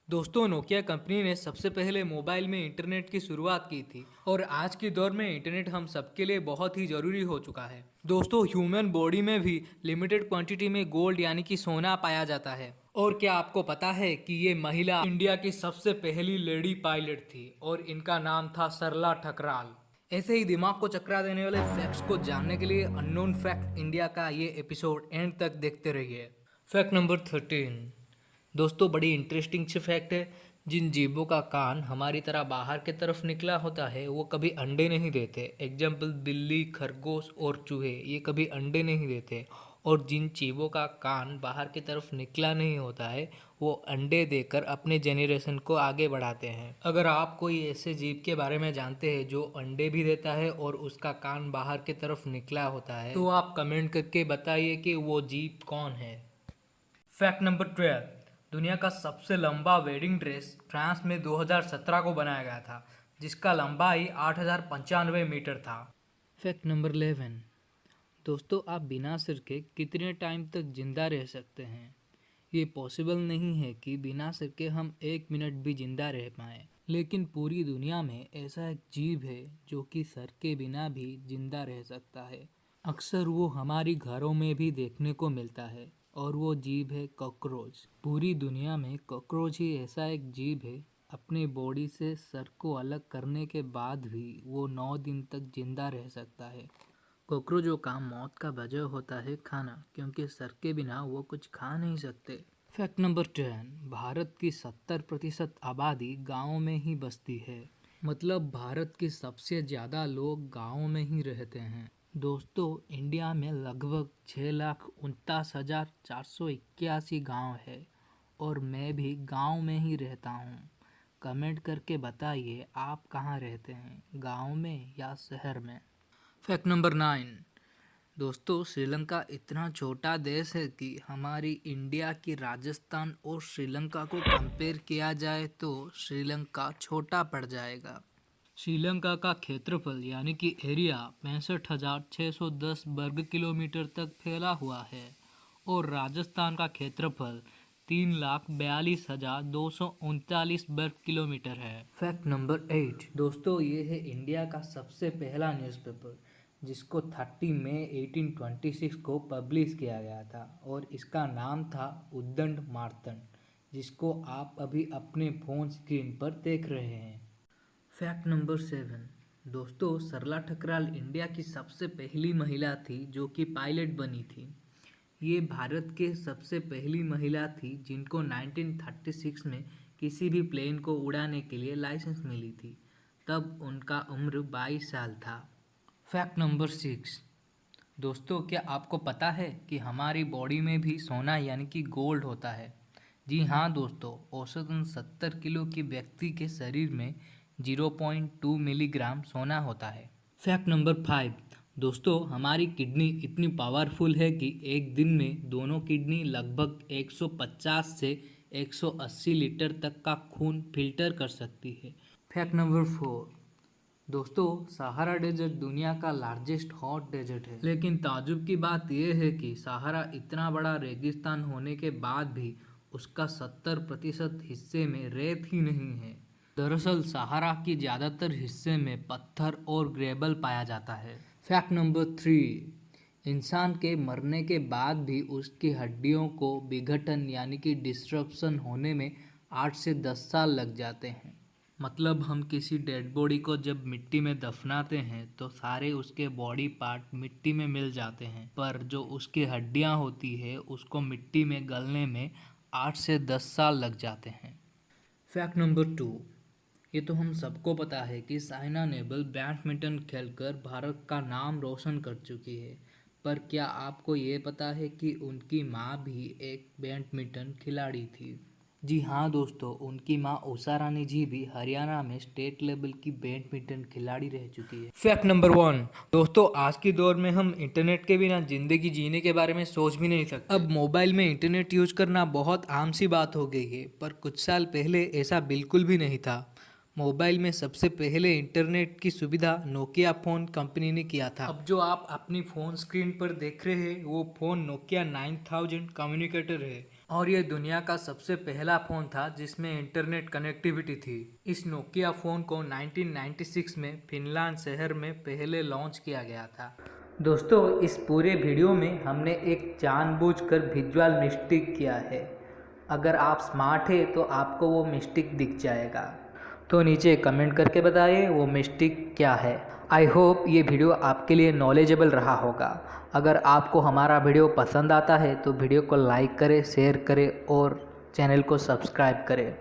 दोस्तों, Nokia company ने सबसे पहले मोबाइल में इंटरनेट की शुरुआत की थी और आज के दौर में इंटरनेट हम सबके लिए बहुत ही ज़रूरी हो चुका है। दोस्तों, ह्यूमन बॉडी में भी लिमिटेड क्वांटिटी में गोल्ड यानी कि सोना पाया जाता है। और क्या आपको पता है कि ये महिला इंडिया की सबसे पहली लेडी पायलट थी और इनका नाम था सरला ठकराल। ऐसे ही दिमाग को चकरा देने वाले फैक्ट्स को जानने के लिए अननोन फैक्ट इंडिया का ये एपिसोड एंड तक देखते रहिए। Fact number 13। दोस्तों, बड़ी इंटरेस्टिंग सी फैक्ट है। जिन जीवों का कान हमारी तरह बाहर की तरफ निकला होता है वो कभी अंडे नहीं देते। एग्जाम्पल बिल्ली, खरगोश और चूहे, ये कभी अंडे नहीं देते। और जिन जीवों का कान बाहर की तरफ निकला नहीं होता है वो अंडे देकर अपने जेनरेशन को आगे बढ़ाते हैं। अगर आप कोई ऐसे जीव के बारे में जानते हैं जो अंडे भी देता है और उसका कान बाहर की तरफ निकला होता है तो आप कमेंट करके बताइए कि वो जीव कौन है। Fact number 12। दुनिया का सबसे लंबा वेडिंग ड्रेस फ्रांस में 2017 को बनाया गया था, जिसका लंबाई 8095 मीटर था। Fact number 11। दोस्तों, आप बिना सिर के कितने टाइम तक जिंदा रह सकते हैं? ये पॉसिबल नहीं है कि बिना सिर के हम 1 मिनट भी जिंदा रह पाएं। लेकिन पूरी दुनिया में ऐसा एक जीव है जो कि सर के बिना भी जिंदा रह सकता है। अक्सर वो हमारी घरों में भी देखने को मिलता है और वो जीव है कॉकरोच। पूरी दुनिया में कॉकरोच ही ऐसा एक जीव है, अपने बॉडी से सर को अलग करने के बाद भी वो 9 दिन तक जिंदा रह सकता है। कॉकरोचों का मौत का वजह होता है खाना, क्योंकि सर के बिना वो कुछ खा नहीं सकते। Fact number 10। भारत की 70% आबादी गाँव में ही बसती है। मतलब भारत के सबसे ज़्यादा लोग गाँव में ही रहते हैं। दोस्तों, इंडिया में लगभग 6,49,481 गांव है और मैं भी गांव में ही रहता हूं। कमेंट करके बताइए आप कहां रहते हैं, गांव में या शहर में। Fact number 9। दोस्तों, श्रीलंका इतना छोटा देश है कि हमारी इंडिया की राजस्थान और श्रीलंका को कंपेयर किया जाए तो श्रीलंका छोटा पड़ जाएगा। श्रीलंका का क्षेत्रफल यानी कि एरिया 65,610 वर्ग किलोमीटर तक फैला हुआ है और राजस्थान का क्षेत्रफल 3,42,239 वर्ग किलोमीटर है। Fact number 8। दोस्तों, ये है इंडिया का सबसे पहला न्यूज़पेपर जिसको 30 मई 1826 को पब्लिश किया गया था और इसका नाम था उद्दंड मार्तंड, जिसको आप अभी अपने फ़ोन स्क्रीन पर देख रहे हैं। Fact number 7। दोस्तों, सरला ठकराल इंडिया की सबसे पहली महिला थी जो कि पायलट बनी थी। ये भारत के सबसे पहली महिला थी जिनको 1936 में किसी भी प्लेन को उड़ाने के लिए लाइसेंस मिली थी। तब उनका उम्र 22 साल था। Fact number 6। दोस्तों, क्या आपको पता है कि हमारी बॉडी में भी सोना यानी कि गोल्ड होता है? जी हाँ दोस्तों, औसतन 70 किलो के व्यक्ति के शरीर में 0.2 मिलीग्राम सोना होता है। Fact number 5। दोस्तों, हमारी किडनी इतनी पावरफुल है कि एक दिन में दोनों किडनी लगभग 150 से 180 लीटर तक का खून फिल्टर कर सकती है। Fact number 4। दोस्तों, सहारा डेजर्ट दुनिया का लार्जेस्ट हॉट डेजर्ट है, लेकिन ताजुब की बात यह है कि सहारा इतना बड़ा रेगिस्तान होने के बाद भी उसका 70% हिस्से में रेत ही नहीं है। दरअसल सहारा की ज़्यादातर हिस्से में पत्थर और ग्रेबल पाया जाता है। Fact number 3। इंसान के मरने के बाद भी उसकी हड्डियों को विघटन यानी कि डिस्ट्रप्शन होने में 8 से 10 साल लग जाते हैं। मतलब हम किसी डेड बॉडी को जब मिट्टी में दफनाते हैं तो सारे उसके बॉडी पार्ट मिट्टी में मिल जाते हैं, पर जो उसकी हड्डियां होती है उसको मिट्टी में गलने में 8 से 10 साल लग जाते हैं। Fact number 2। ये तो हम सबको पता है कि साइना नेहवाल बैडमिंटन खेलकर भारत का नाम रोशन कर चुकी है, पर क्या आपको ये पता है कि उनकी माँ भी एक बैडमिंटन खिलाड़ी थी? जी हाँ दोस्तों, उनकी माँ उषा रानी जी भी हरियाणा में स्टेट लेवल की बैडमिंटन खिलाड़ी रह चुकी है। Fact number 1। दोस्तों, आज के दौर में हम इंटरनेट के बिना जिंदगी जीने के बारे में सोच भी नहीं सकते। अब मोबाइल में इंटरनेट यूज करना बहुत आम सी बात हो गई है, पर कुछ साल पहले ऐसा बिल्कुल भी नहीं था। मोबाइल में सबसे पहले इंटरनेट की सुविधा नोकिया फ़ोन कंपनी ने किया था। अब जो आप अपनी फ़ोन स्क्रीन पर देख रहे हैं वो फ़ोन नोकिया 9000 कम्युनिकेटर है और ये दुनिया का सबसे पहला फ़ोन था जिसमें इंटरनेट कनेक्टिविटी थी। इस नोकिया फ़ोन को 1996 में फिनलैंड शहर में पहले लॉन्च किया गया था। दोस्तों, इस पूरे वीडियो में हमने एक जानबूझकर विजुअल मिस्टेक किया है। अगर आप स्मार्ट है तो आपको वो मिस्टेक दिख जाएगा, तो नीचे कमेंट करके बताइए वो मिस्टेक क्या है। आई होप ये वीडियो आपके लिए नॉलेजेबल रहा होगा। अगर आपको हमारा वीडियो पसंद आता है तो वीडियो को लाइक करें, शेयर करें और चैनल को सब्सक्राइब करें।